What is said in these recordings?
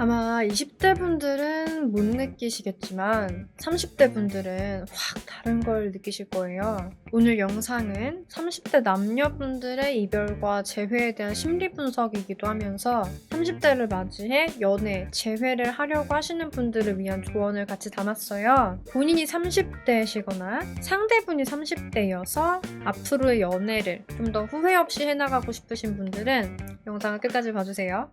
아마 20대 분들은 못 느끼시겠지만 30대 분들은 확 다른 걸 느끼실 거예요. 오늘 영상은 30대 남녀분들의 이별과 재회에 대한 심리 분석이기도 하면서 30대를 맞이해 연애, 재회를 하려고 하시는 분들을 위한 조언을 같이 담았어요. 본인이 30대시거나 상대분이 30대여서 앞으로의 연애를 좀 더 후회 없이 해나가고 싶으신 분들은 영상을 끝까지 봐주세요.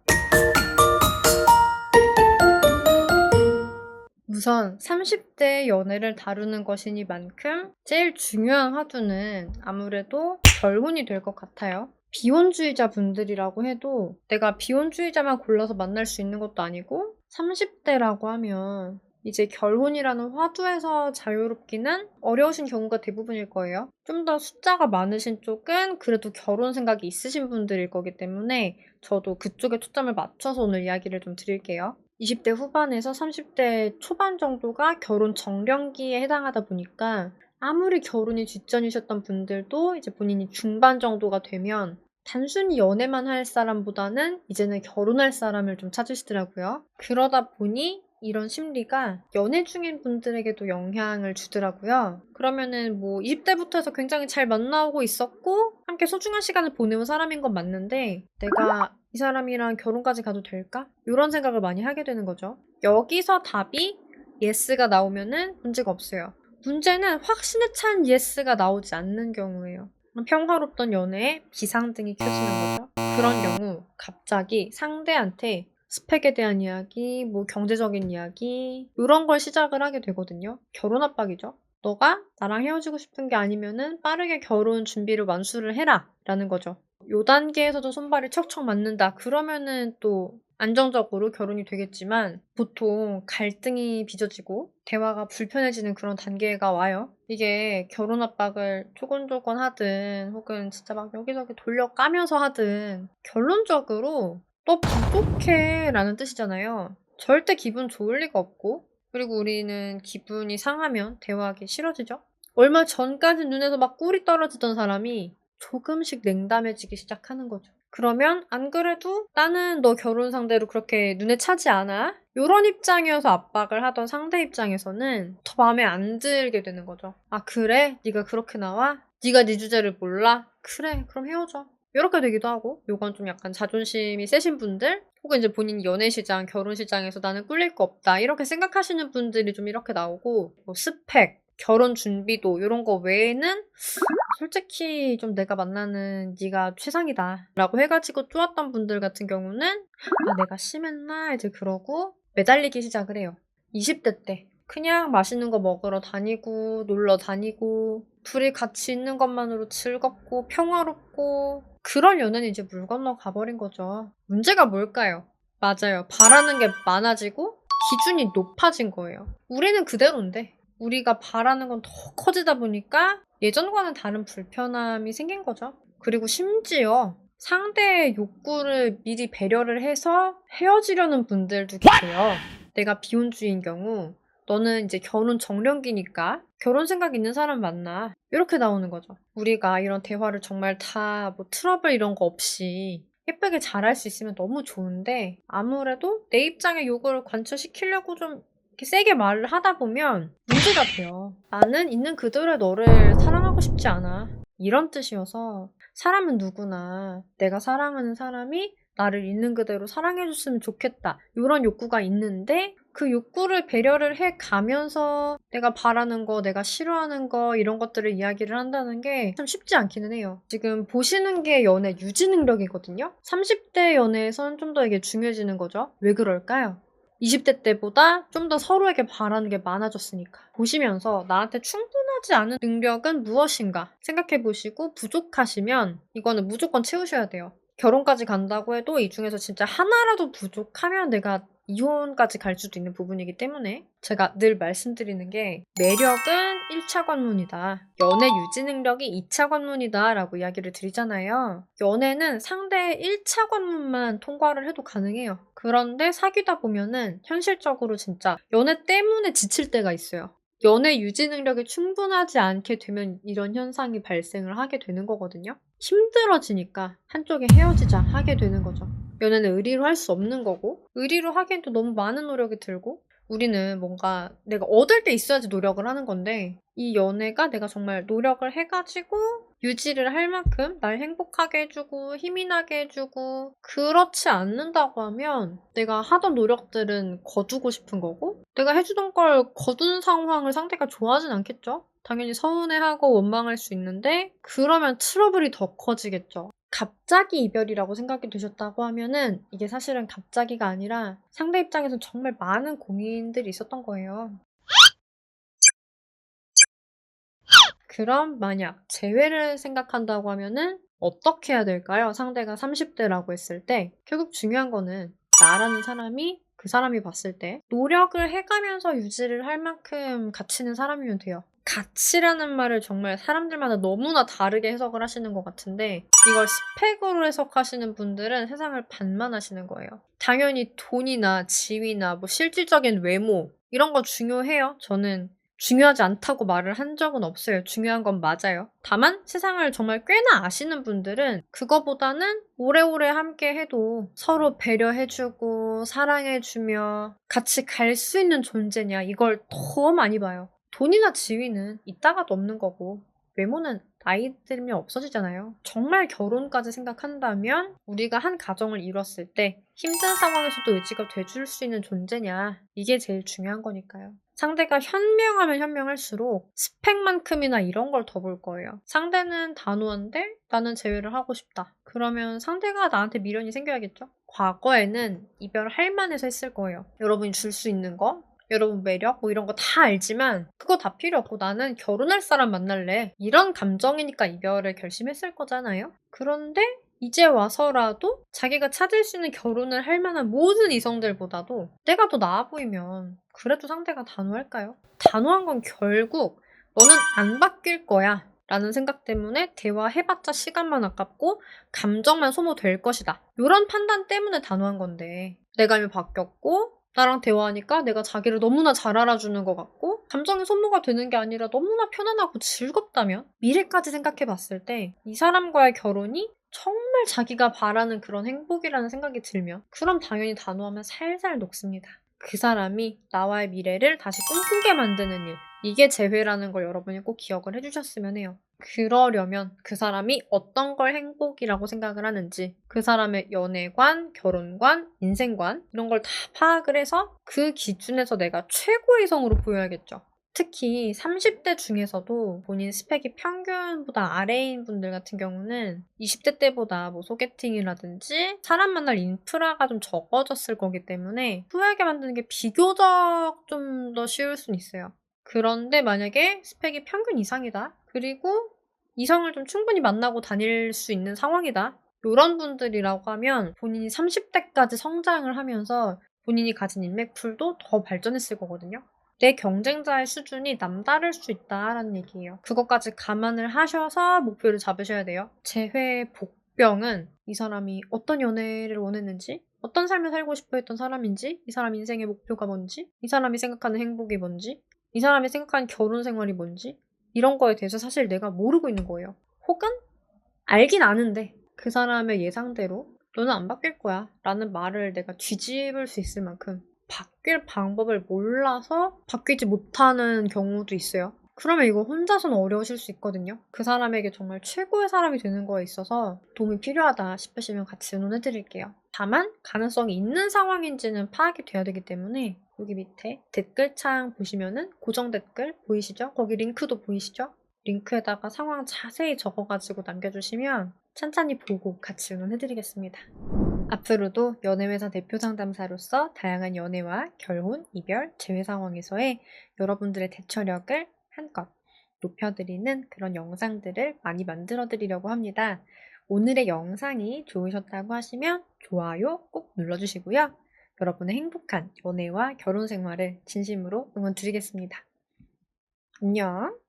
우선 30대 연애를 다루는 것이니만큼 제일 중요한 화두는 아무래도 결혼이 될 것 같아요. 비혼주의자 분들이라고 해도 내가 비혼주의자만 골라서 만날 수 있는 것도 아니고 30대라고 하면 이제 결혼이라는 화두에서 자유롭기는 어려우신 경우가 대부분일 거예요. 좀 더 숫자가 많으신 쪽은 그래도 결혼 생각이 있으신 분들일 거기 때문에 저도 그쪽에 초점을 맞춰서 오늘 이야기를 좀 드릴게요. 20대 후반에서 30대 초반 정도가 결혼 정년기에 해당하다 보니까 아무리 결혼이 뒷전이셨던 분들도 이제 본인이 중반 정도가 되면 단순히 연애만 할 사람보다는 이제는 결혼할 사람을 좀 찾으시더라고요. 그러다 보니 이런 심리가 연애 중인 분들에게도 영향을 주더라고요. 그러면은 뭐 20대부터 해서 굉장히 잘 만나고 있었고 함께 소중한 시간을 보내온 사람인 건 맞는데 내가 이 사람이랑 결혼까지 가도 될까? 이런 생각을 많이 하게 되는 거죠. 여기서 답이 예스가 나오면은 문제가 없어요. 문제는 확신에 찬 예스가 나오지 않는 경우예요. 평화롭던 연애에 비상등이 켜지는 거죠. 그런 경우 갑자기 상대한테 스펙에 대한 이야기, 뭐 경제적인 이야기 이런 걸 시작을 하게 되거든요. 결혼 압박이죠. 너가 나랑 헤어지고 싶은 게 아니면은 빠르게 결혼 준비를 완수를 해라 라는 거죠. 요 단계에서도 손발이 척척 맞는다. 그러면은 또 안정적으로 결혼이 되겠지만 보통 갈등이 빚어지고 대화가 불편해지는 그런 단계가 와요. 이게 결혼 압박을 조곤조곤 하든 혹은 진짜 막 여기저기 돌려까면서 하든 결론적으로 너 부족해 라는 뜻이잖아요. 절대 기분 좋을 리가 없고 그리고 우리는 기분이 상하면 대화하기 싫어지죠. 얼마 전까지 눈에서 막 꿀이 떨어지던 사람이 조금씩 냉담해지기 시작하는 거죠. 그러면 안 그래도 나는 너 결혼 상대로 그렇게 눈에 차지 않아? 이런 입장이어서 압박을 하던 상대 입장에서는 더 마음에 안 들게 되는 거죠. 아 그래? 네가 그렇게 나와? 네가 네 주제를 몰라? 그래 그럼 헤어져. 이렇게 되기도 하고 요건 좀 약간 자존심이 세신 분들 혹은 이제 본인 연애 시장, 결혼 시장에서 나는 꿀릴 거 없다 이렇게 생각하시는 분들이 좀 이렇게 나오고 뭐 스펙, 결혼 준비도 이런 거 외에는 솔직히 좀 내가 만나는 네가 최상이다 라고 해가지고 쪼았던 분들 같은 경우는 아 내가 심했나 이제 그러고 매달리기 시작을 해요. 20대 때 그냥 맛있는 거 먹으러 다니고 놀러 다니고 둘이 같이 있는 것만으로 즐겁고 평화롭고 그런 연애는 이제 물 건너 가버린 거죠. 문제가 뭘까요? 맞아요. 바라는 게 많아지고 기준이 높아진 거예요. 우리는 그대로인데 우리가 바라는 건 더 커지다 보니까 예전과는 다른 불편함이 생긴 거죠. 그리고 심지어 상대의 욕구를 미리 배려를 해서 헤어지려는 분들도 계세요. 내가 비혼주의인 경우 너는 이제 결혼 정년기니까 결혼 생각 있는 사람 만나. 이렇게 나오는 거죠. 우리가 이런 대화를 정말 다 뭐 트러블 이런 거 없이 예쁘게 잘할 수 있으면 너무 좋은데 아무래도 내 입장의 요구를 관철시키려고 좀 이렇게 세게 말을 하다 보면 문제가 돼요. 나는 있는 그대로의 너를 사랑하고 싶지 않아. 이런 뜻이어서 사람은 누구나 내가 사랑하는 사람이 나를 있는 그대로 사랑해줬으면 좋겠다. 이런 욕구가 있는데 그 욕구를 배려를 해가면서 내가 바라는 거, 내가 싫어하는 거 이런 것들을 이야기를 한다는 게 참 쉽지 않기는 해요. 지금 보시는 게 연애 유지 능력이거든요. 30대 연애에선 좀 더 이게 중요해지는 거죠. 왜 그럴까요? 20대 때보다 좀 더 서로에게 바라는 게 많아졌으니까. 보시면서 나한테 충분하지 않은 능력은 무엇인가 생각해 보시고 부족하시면 이거는 무조건 채우셔야 돼요. 결혼까지 간다고 해도 이 중에서 진짜 하나라도 부족하면 내가 이혼까지 갈 수도 있는 부분이기 때문에 제가 늘 말씀드리는 게 매력은 1차 관문이다. 연애 유지 능력이 2차 관문이다 라고 이야기를 드리잖아요. 연애는 상대의 1차 관문만 통과를 해도 가능해요. 그런데 사귀다 보면은 현실적으로 진짜 연애 때문에 지칠 때가 있어요. 연애 유지 능력이 충분하지 않게 되면 이런 현상이 발생을 하게 되는 거거든요. 힘들어지니까 한쪽이 헤어지자 하게 되는 거죠. 연애는 의리로 할 수 없는 거고 의리로 하기엔 또 너무 많은 노력이 들고 우리는 뭔가 내가 얻을 게 있어야지 노력을 하는 건데 이 연애가 내가 정말 노력을 해가지고 유지를 할 만큼 날 행복하게 해주고 힘이 나게 해주고 그렇지 않는다고 하면 내가 하던 노력들은 거두고 싶은 거고 내가 해주던 걸 거둔 상황을 상대가 좋아하진 않겠죠? 당연히 서운해하고 원망할 수 있는데 그러면 트러블이 더 커지겠죠. 갑자기 이별이라고 생각이 드셨다고 하면은 이게 사실은 갑자기가 아니라 상대 입장에서 정말 많은 고민들이 있었던 거예요. 그럼 만약 재회를 생각한다고 하면은 어떻게 해야 될까요? 상대가 30대라고 했을 때 결국 중요한 거는 나라는 사람이 그 사람이 봤을 때 노력을 해가면서 유지를 할 만큼 가치 있는 사람이면 돼요. 가치라는 말을 정말 사람들마다 너무나 다르게 해석을 하시는 것 같은데 이걸 스펙으로 해석하시는 분들은 세상을 반만하시는 거예요. 당연히 돈이나 지위나 뭐 실질적인 외모 이런 거 중요해요. 저는 중요하지 않다고 말을 한 적은 없어요. 중요한 건 맞아요. 다만 세상을 정말 꽤나 아시는 분들은 그거보다는 오래오래 함께 해도 서로 배려해주고 사랑해주며 같이 갈 수 있는 존재냐 이걸 더 많이 봐요. 돈이나 지위는 있다가도 없는 거고 외모는 나이 들면 없어지잖아요. 정말 결혼까지 생각한다면 우리가 한 가정을 이뤘을 때 힘든 상황에서도 의지가 돼줄 수 있는 존재냐 이게 제일 중요한 거니까요. 상대가 현명하면 현명할수록 스펙만큼이나 이런 걸 더 볼 거예요. 상대는 단호한데 나는 제외를 하고 싶다. 그러면 상대가 나한테 미련이 생겨야겠죠? 과거에는 이별할 만해서 했을 거예요. 여러분이 줄 수 있는 거, 여러분 매력 뭐 이런 거 다 알지만 그거 다 필요 없고 나는 결혼할 사람 만날래. 이런 감정이니까 이별을 결심했을 거잖아요. 그런데 이제 와서라도 자기가 찾을 수 있는 결혼을 할 만한 모든 이성들보다도 내가 더 나아 보이면 그래도 상대가 단호할까요? 단호한 건 결국 너는 안 바뀔 거야 라는 생각 때문에 대화해봤자 시간만 아깝고 감정만 소모될 것이다. 이런 판단 때문에 단호한 건데 내가 이미 바뀌었고 나랑 대화하니까 내가 자기를 너무나 잘 알아주는 것 같고 감정이 소모가 되는 게 아니라 너무나 편안하고 즐겁다면 미래까지 생각해 봤을 때 이 사람과의 결혼이 정말 자기가 바라는 그런 행복이라는 생각이 들면 그럼 당연히 단호하면 살살 녹습니다. 그 사람이 나와의 미래를 다시 꿈꾸게 만드는 일 이게 재회라는 걸 여러분이 꼭 기억을 해주셨으면 해요. 그러려면 그 사람이 어떤 걸 행복이라고 생각을 하는지 그 사람의 연애관, 결혼관, 인생관 이런 걸 다 파악을 해서 그 기준에서 내가 최고의 이성으로 보여야겠죠. 특히 30대 중에서도 본인 스펙이 평균보다 아래인 분들 같은 경우는 20대 때보다 뭐 소개팅이라든지 사람 만날 인프라가 좀 적어졌을 거기 때문에 후회하게 만드는 게 비교적 좀 더 쉬울 수는 있어요. 그런데 만약에 스펙이 평균 이상이다. 그리고 이성을 좀 충분히 만나고 다닐 수 있는 상황이다. 이런 분들이라고 하면 본인이 30대까지 성장을 하면서 본인이 가진 인맥풀도 더 발전했을 거거든요. 내 경쟁자의 수준이 남다를 수 있다라는 얘기예요. 그것까지 감안을 하셔서 목표를 잡으셔야 돼요. 재회 복병은 이 사람이 어떤 연애를 원했는지, 어떤 삶을 살고 싶어 했던 사람인지, 이 사람 인생의 목표가 뭔지, 이 사람이 생각하는 행복이 뭔지, 이 사람이 생각하는 결혼 생활이 뭔지, 이런 거에 대해서 사실 내가 모르고 있는 거예요. 혹은 알긴 아는데 그 사람의 예상대로 너는 안 바뀔 거야 라는 말을 내가 뒤집을 수 있을 만큼 바뀔 방법을 몰라서 바뀌지 못하는 경우도 있어요. 그러면 이거 혼자서는 어려우실 수 있거든요. 그 사람에게 정말 최고의 사람이 되는 거에 있어서 도움이 필요하다 싶으시면 같이 의논해드릴게요. 다만 가능성이 있는 상황인지는 파악이 돼야 되기 때문에 여기 밑에 댓글창 보시면은 고정 댓글 보이시죠? 거기 링크도 보이시죠? 링크에다가 상황 자세히 적어가지고 남겨주시면 찬찬히 보고 같이 의논해드리겠습니다. 앞으로도 연애회사 대표 상담사로서 다양한 연애와 결혼, 이별, 재회 상황에서의 여러분들의 대처력을 한껏 높여드리는 그런 영상들을 많이 만들어드리려고 합니다. 오늘의 영상이 좋으셨다고 하시면 좋아요 꼭 눌러주시고요. 여러분의 행복한 연애와 결혼 생활을 진심으로 응원드리겠습니다. 안녕!